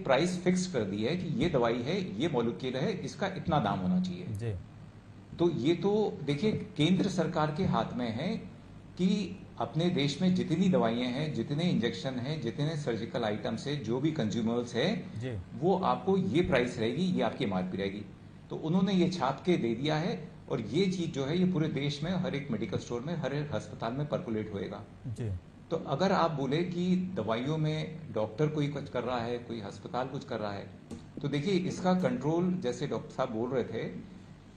Price fix कर दी है कि ये दवाई है, ये मॉलिक्यूल है, इसका इतना दाम होना चाहिए जी तो ये तो देखिए केंद्र सरकार के हाथ में है कि अपने देश में जितनी दवाइयां हैं, जितने इंजेक्शन हैं, जितने सर्जिकल आइटम्स है, जो भी कंज्यूमर्स है, जी वो आपको ये प्राइस रहेगी, ये आपकी एमआरपी रहेगी। तो उन्होंने ये छाप के दे दिया है और ये चीज जो है ये पूरे देश में हर एक मेडिकल स्टोर में, हर एक अस्पताल में परकुलेट होएगा। जी तो अगर आप बोले कि दवाइयों में डॉक्टर कोई कुछ कर रहा है, कोई अस्पताल कुछ कर रहा है, तो देखिए इसका कंट्रोल जैसे डॉक्टर साहब बोल रहे थे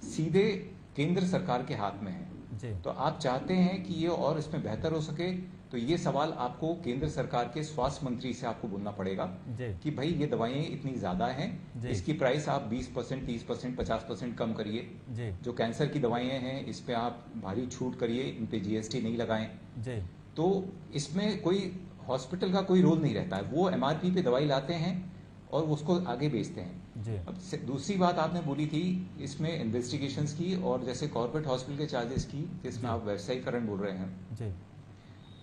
सीधे केंद्र सरकार के हाथ में है। जी तो आप चाहते हैं कि ये और इसमें बेहतर हो सके, तो ये सवाल आपको केंद्र सरकार के स्वास्थ्य मंत्री से आपको बोलना पड़ेगा जी कि भाई ये दवाइयाँ इतनी ज़्यादा हैं, जी इसकी प्राइस आप 20%, 30%, 50% कम करिए। जी जो कैंसर की दवाइयाँ हैं इस पे आप भारी छूट करिए, इन पे जीएसटी नहीं लगाएं। जी तो इसमें कोई हॉस्पिटल का कोई रोल नहीं रहता है, वो एमआरपी पे दवाई लाते हैं और उसको आगे बेचते हैं। जी अब दूसरी बात आपने बोली थी इसमें इन्वेस्टिगेशंस की और जैसे कॉर्पोरेट हॉस्पिटल के चार्जेस की, जिसमें आप व्यवसायीकरण बोल रहे हैं। जी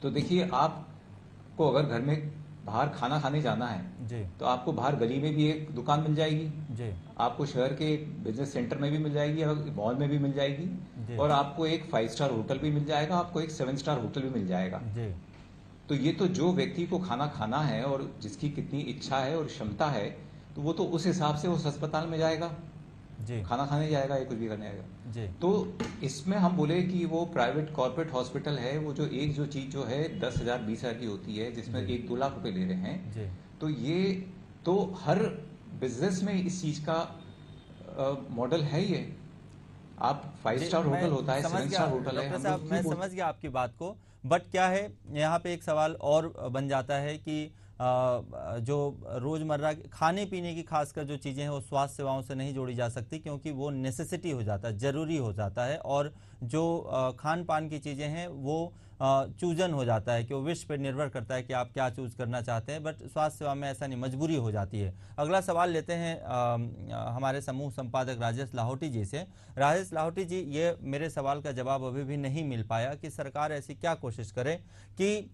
तो देखिए आपको अगर घर में बाहर खाना खाने जाना है जी तो आपको बाहर गली में भी एक दुकान मिल जाएगी, जी आपको शहर के बिजनेस सेंटर में भी मिल जाएगी, मॉल में भी मिल जाएगी, जी और आपको एक 5 स्टार होटल भी मिल जाएगा, आपको एक 7 स्टार होटल भी मिल जाएगा। जी तो ये तो जो व्यक्ति को खाना खाना है और जिसकी कितनी इच्छा है और क्षमता है, तो वो तो उस हिसाब से उस अस्पताल में जाएगा, जी खाना खाने जाएगा या कुछ भी करने जाएगा। जी तो इसमें हम बोले कि वो प्राइवेट कॉर्पोरेट हॉस्पिटल है, वो जो एक जो चीज जो है 10,000 20,000 की होती है, जिसमें जी 1-2 लाख रुपए ले रहे हैं, जी तो ये तो हर बिजनेस में इस चीज का मॉडल है। ये आप 5 जी स्टार मैं होटल होता है, समझ 7 गया स्टार होटल है, डॉक्टर हम साहब, लोग मैं क्यों समझ गया आपकी बात को। बट क्या है, यहाँ पे एक सवाल और बन जाता है कि जो रोज़मर्रा खाने पीने की खासकर जो चीज़ें हैं वो स्वास्थ्य सेवाओं से नहीं जोड़ी जा सकती, क्योंकि वो नेसेसिटी हो जाता है, ज़रूरी हो जाता है। और जो खान पान की चीज़ें हैं वो चूजन हो जाता है कि वो विश पर निर्भर करता है कि आप क्या चूज़ करना चाहते हैं। बट स्वास्थ्य सेवा में ऐसा नहीं, मजबूरी हो जाती है। अगला सवाल लेते हैं हमारे समूह संपादक राजेश लाहौटी जी से। राजेश लाहौटी जी, ये मेरे सवाल का जवाब अभी भी नहीं मिल पाया कि सरकार ऐसी क्या कोशिश करे कि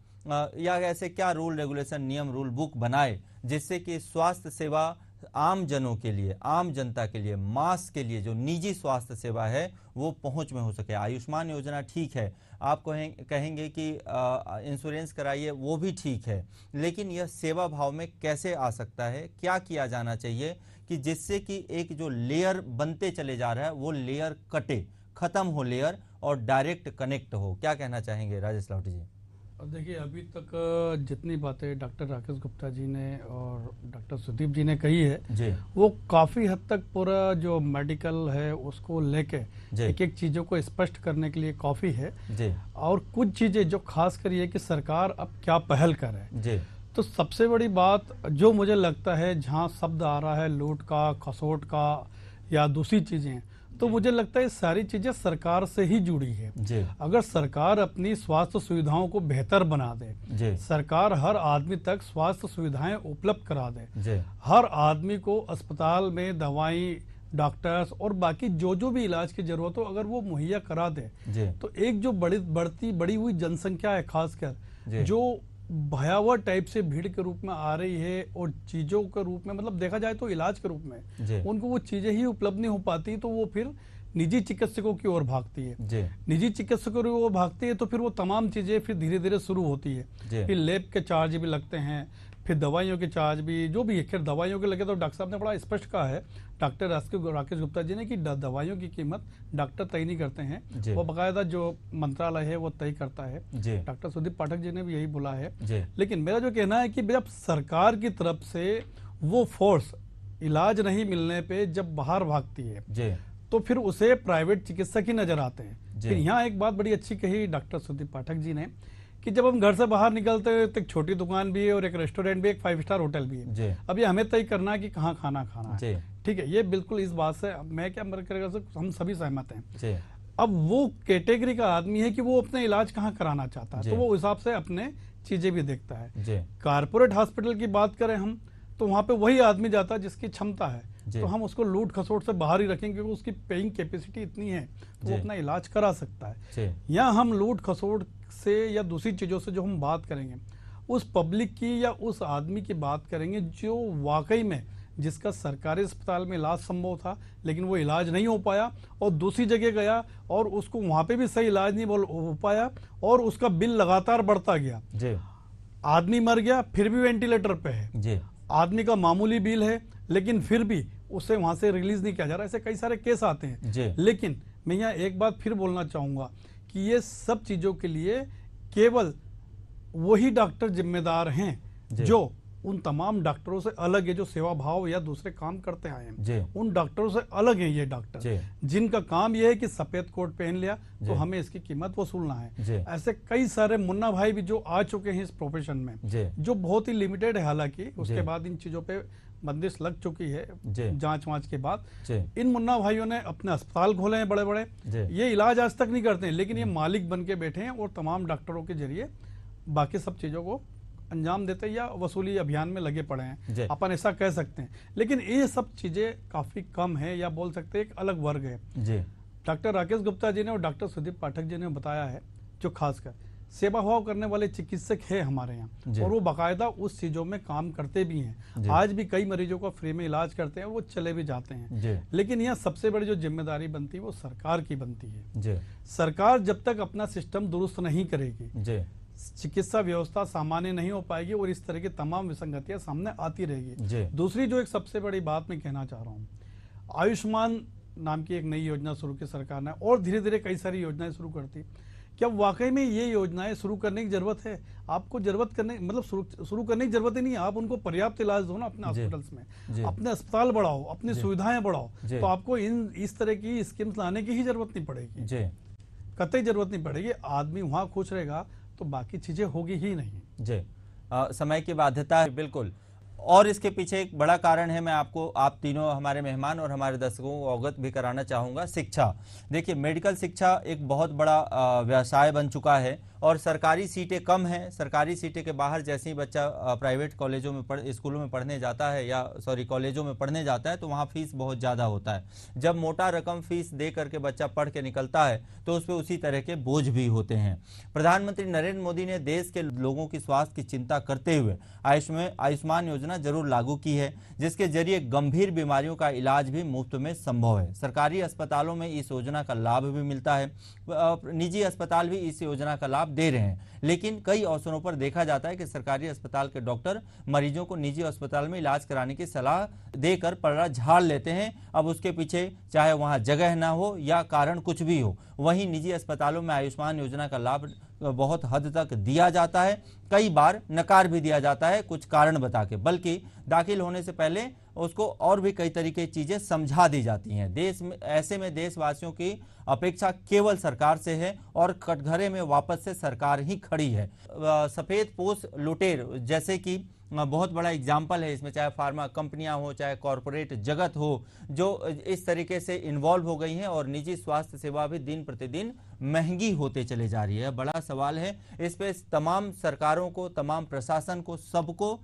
या ऐसे क्या रूल रेगुलेशन, नियम, रूल बुक बनाए जिससे कि स्वास्थ्य सेवा आम जनों के लिए, आम जनता के लिए, मास के लिए जो निजी स्वास्थ्य सेवा है वो पहुंच में हो सके। आयुष्मान योजना ठीक है, आप कहेंगे कि इंश्योरेंस कराइए, वो भी ठीक है, लेकिन यह सेवा भाव में कैसे आ सकता है? क्या किया जाना चाहिए कि जिससे कि एक जो लेयर बनते चले जा रहा है वो लेयर कटे, खत्म हो लेयर और डायरेक्ट कनेक्ट हो? क्या कहना चाहेंगे राजेश लाहौटी जी? देखिए, अभी तक जितनी बातें डॉक्टर राकेश गुप्ता जी ने और डॉक्टर सुदीप जी ने कही है जी वो काफ़ी हद तक पूरा जो मेडिकल है उसको लेके एक एक चीज़ों को स्पष्ट करने के लिए काफ़ी है जी और कुछ चीज़ें जो खास कर ये कि सरकार अब क्या पहल करे। जी तो सबसे बड़ी बात जो मुझे लगता है, जहाँ शब्द आ रहा है लूट का, खसोट का या दूसरी चीज़ें, तो मुझे लगता है सारी चीजें सरकार से ही जुड़ी है। जी अगर सरकार अपनी स्वास्थ्य सुविधाओं को बेहतर बना दे, जी सरकार हर आदमी तक स्वास्थ्य सुविधाएं उपलब्ध करा दे, जी हर आदमी को अस्पताल में दवाई, डॉक्टर्स और बाकी जो जो भी इलाज की जरूरत हो अगर वो मुहैया करा दे, जी तो एक जो बड़ी हुई जनसंख्या है खासकर, जी जो भयावह टाइप से भीड़ के रूप में आ रही है और चीजों के रूप में, मतलब देखा जाए तो इलाज के रूप में जी उनको वो चीजें ही उपलब्ध नहीं हो पाती, तो वो फिर निजी चिकित्सकों की ओर भागती है। जी निजी चिकित्सकों की ओर भागती है तो फिर वो तमाम चीजें फिर धीरे धीरे शुरू होती है। जी फिर लैब के चार्ज भी लगते हैं, फिर दवाइयों के चार्ज भी, जो भी है। खैर दवाइयों के लगे तो डॉक्टर साहब ने बड़ा स्पष्ट कहा है, डॉक्टर राकेश गुप्ता जी ने, कि दवाइयों की कीमत डॉक्टर तय नहीं करते हैं, वो बाकायदा जो मंत्रालय है वो तय करता है। डॉक्टर सुदीप पाठक जी ने भी यही बोला है। लेकिन मेरा जो कहना है कि जब सरकार की तरफ से वो फोर्स इलाज नहीं मिलने पे जब बाहर भागती है तो फिर उसे प्राइवेट चिकित्सक ही नजर आते हैं। फिर यहाँ एक बात बड़ी अच्छी कही डॉक्टर सुदीप पाठक जी ने कि जब हम घर से बाहर निकलते हैं तो एक छोटी दुकान भी है और एक रेस्टोरेंट भी, एक 5 स्टार होटल भी है। अब ये हमें तय करना है कि कहाँ खाना खाना है। ठीक है, ये बिल्कुल इस बात से मैं क्या हम सभी सहमत हैं। अब वो कैटेगरी का आदमी है कि वो अपने इलाज कहाँ कराना चाहता है, तो वो उस हिसाब से अपने चीजें भी देखता है। कारपोरेट हॉस्पिटल की बात करें हम, तो वहां पे वही आदमी जाता है जिसकी क्षमता है, तो हम उसको लूट खसोट से बाहर ही रखेंगे क्योंकि उसकी पेइंग कैपेसिटी इतनी है तो वो अपना इलाज करा सकता है। या हम लूट खसोट से या दूसरी चीजों से जो हम बात करेंगे उस पब्लिक की या उस आदमी की बात करेंगे जो वाकई में जिसका सरकारी अस्पताल में इलाज संभव था लेकिन वो इलाज नहीं हो पाया और दूसरी जगह गया और उसको वहां पे भी सही इलाज नहीं हो पाया और उसका बिल लगातार बढ़ता गया जी। आदमी मर गया फिर भी वेंटिलेटर पे है जी। आदमी का मामूली बिल है लेकिन फिर भी उसे वहां से रिलीज नहीं किया जा रहा। ऐसे कई सारे केस आते हैं जी। लेकिन मैं यहाँ एक बात फिर बोलना चाहूंगा कि ये सब चीजों के लिए केवल वही डॉक्टर जिम्मेदार हैं जो उन तमाम डॉक्टरों से अलग है, जो सेवा भाव या दूसरे काम करते आए हैं। उन डॉक्टरों से अलग हैं ये डॉक्टर जिनका काम ये है कि सफेद कोट पहन लिया तो हमें इसकी कीमत वसूलना है। ऐसे कई सारे मुन्ना भाई भी जो आ चुके हैं इस प्रोफेशन में, जो बहुत ही लिमिटेड है, हालांकि उसके बाद इन चीजों पे बंदिश लग चुकी है जांच वांच के बाद। इन मुन्ना भाइयों ने अपने अस्पताल खोले हैं बड़े बड़े, ये इलाज आज तक नहीं करते हैं लेकिन ये मालिक बन के बैठे हैं और तमाम डॉक्टरों के जरिए बाकी सब चीजों को अंजाम देते या वसूली अभियान में लगे पड़े हैं, अपन ऐसा कह सकते हैं। लेकिन ये सब चीजें काफी कम है या बोल सकते हैं एक अलग वर्ग है। डॉक्टर राकेश गुप्ता जी ने और डॉक्टर सुदीप पाठक जी ने बताया है जो खासकर सेवा भाव करने वाले चिकित्सक है हमारे यहाँ और वो बाकायदा उस चीजों में काम करते भी हैं। आज भी कई मरीजों का फ्री में इलाज करते हैं, वो चले भी जाते हैं। लेकिन यहाँ सबसे बड़ी जो जिम्मेदारी बनती है वो सरकार की बनती है। सरकार जब तक अपना सिस्टम दुरुस्त नहीं करेगी चिकित्सा व्यवस्था सामान्य नहीं हो पाएगी और इस तरह की तमाम विसंगतियां सामने आती रहेगी। दूसरी जो एक सबसे बड़ी बात मैं कहना चाह रहा हूँ, आयुष्मान नाम की एक नई योजना शुरू की सरकार ने और धीरे धीरे कई सारी योजनाएं शुरू करती। क्या वाकई में ये योजनाएं शुरू करने की जरूरत है? आपको जरूरत करने मतलब शुरू करने की जरूरत ही नहीं है। आप उनको पर्याप्त इलाज दो ना अपने हॉस्पिटल्स में, अपने अस्पताल बढ़ाओ, अपनी सुविधाएं बढ़ाओ, तो आपको इस तरह की स्कीम्स लाने की ही जरूरत नहीं पड़ेगी, कतई जरूरत नहीं पड़ेगी। आदमी वहां खुश रहेगा तो बाकी चीजें होगी ही नहीं जी। समय की बाध्यता है बिल्कुल, और इसके पीछे एक बड़ा कारण है, मैं आपको, आप तीनों हमारे मेहमान और हमारे दर्शकों को अवगत भी कराना चाहूँगा। शिक्षा, देखिए मेडिकल शिक्षा एक बहुत बड़ा व्यवसाय बन चुका है और सरकारी सीटें कम हैं। सरकारी सीटें के बाहर जैसे ही बच्चा प्राइवेट कॉलेजों में स्कूलों में पढ़ने जाता है या कॉलेजों में पढ़ने जाता है तो वहाँ फीस बहुत ज़्यादा होता है। जब मोटा रकम फीस दे करके बच्चा पढ़ के निकलता है तो उस पर उसी तरह के बोझ भी होते हैं। प्रधानमंत्री नरेंद्र मोदी ने देश के लोगों की स्वास्थ्य की चिंता करते हुए आयुष्मान योजना जरूर लागू की है, जिसके जरिए गंभीर बीमारियों का इलाज भी मुफ्त में संभव है। सरकारी अस्पतालों में इस योजना का लाभ भी मिलता है, निजी अस्पताल भी इस योजना का लाभ दे रहे हैं। लेकिन कई अवसरों पर देखा जाता है कि सरकारी अस्पताल के डॉक्टर मरीजों को निजी अस्पताल में इलाज कराने की सलाह देकर पर्दा झाड़ लेते हैं। अब उसके पीछे चाहे वहां जगह ना हो या कारण कुछ भी हो, वहीं निजी अस्पतालों में आयुष्मान योजना का लाभ बहुत हद तक दिया जाता है, कई बार नकार भी दिया जाता है कुछ कारण बता के, बल्कि दाखिल होने से पहले उसको और भी कई तरीके की चीजें समझा दी जाती हैं। देश में ऐसे में देशवासियों की अपेक्षा केवल सरकार से है और कटघरे में वापस से सरकार ही खड़ी है। सफेद पोश लुटेर जैसे कि बहुत बड़ा एग्जाम्पल है इसमें, चाहे फार्मा कंपनियां हो चाहे कॉरपोरेट जगत हो, जो इस तरीके से इन्वॉल्व हो गई हैं और निजी स्वास्थ्य सेवा भी दिन प्रतिदिन महंगी होते चले जा रही है। बड़ा सवाल है, इस पे तमाम सरकारों को, तमाम प्रशासन को, सबको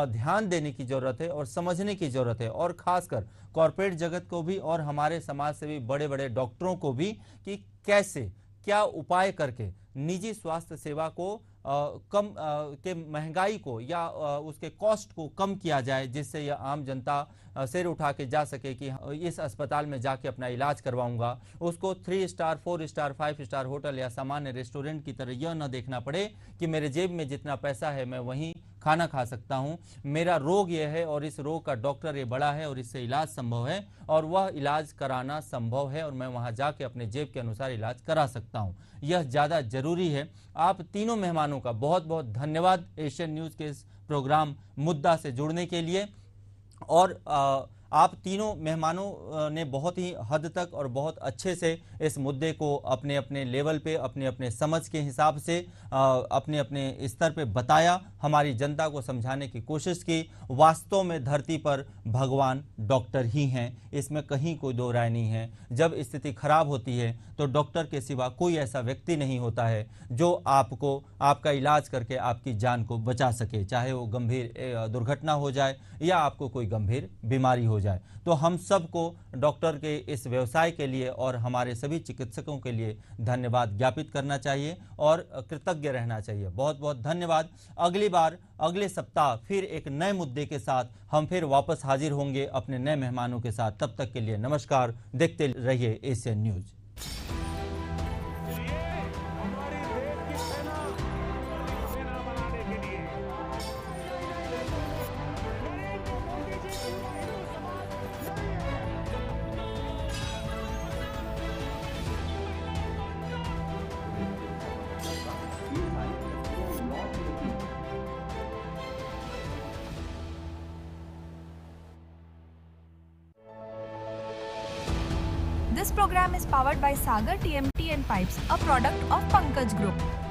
ध्यान देने की जरूरत है और समझने की जरूरत है, और खासकर कॉरपोरेट जगत को भी और हमारे समाज से भी बड़े बड़े डॉक्टरों को भी, कि कैसे क्या उपाय करके निजी स्वास्थ्य सेवा को कम के महंगाई को या उसके कॉस्ट को कम किया जाए, जिससे यह आम जनता सिर उठा के जा सके कि इस अस्पताल में जाके अपना इलाज करवाऊंगा। उसको 3 स्टार 4 स्टार 5 स्टार होटल या सामान्य रेस्टोरेंट की तरह यह न देखना पड़े कि मेरे जेब में जितना पैसा है मैं वहीं खाना खा सकता हूं। मेरा रोग यह है और इस रोग का डॉक्टर ये बड़ा है और इससे इलाज संभव है और वह इलाज कराना संभव है और मैं वहां जाके अपने जेब के अनुसार इलाज करा सकता हूं। यह ज़्यादा जरूरी है। आप तीनों मेहमानों का बहुत बहुत धन्यवाद एशियन न्यूज़ के इस प्रोग्राम मुद्दा से जुड़ने के लिए, और आप तीनों मेहमानों ने बहुत ही हद तक और बहुत अच्छे से इस मुद्दे को अपने अपने लेवल पे, अपने अपने समझ के हिसाब से, अपने अपने स्तर पे बताया, हमारी जनता को समझाने की कोशिश की। वास्तव में धरती पर भगवान डॉक्टर ही हैं, इसमें कहीं कोई दो राय नहीं है। जब स्थिति खराब होती है तो डॉक्टर के सिवा कोई ऐसा व्यक्ति नहीं होता है जो आपको आपका इलाज करके आपकी जान को बचा सके, चाहे वो गंभीर दुर्घटना हो जाए या आपको कोई गंभीर बीमारी हो जाए। जाए। तो हम सबको डॉक्टर के इस व्यवसाय के लिए और हमारे सभी चिकित्सकों के लिए धन्यवाद ज्ञापित करना चाहिए और कृतज्ञ रहना चाहिए। बहुत बहुत धन्यवाद। अगली बार अगले सप्ताह फिर एक नए मुद्दे के साथ हम फिर वापस हाजिर होंगे अपने नए मेहमानों के साथ। तब तक के लिए नमस्कार। देखते रहिए Asian news. This program is powered by Sagar TMT and Pipes, a product of Pankaj Group.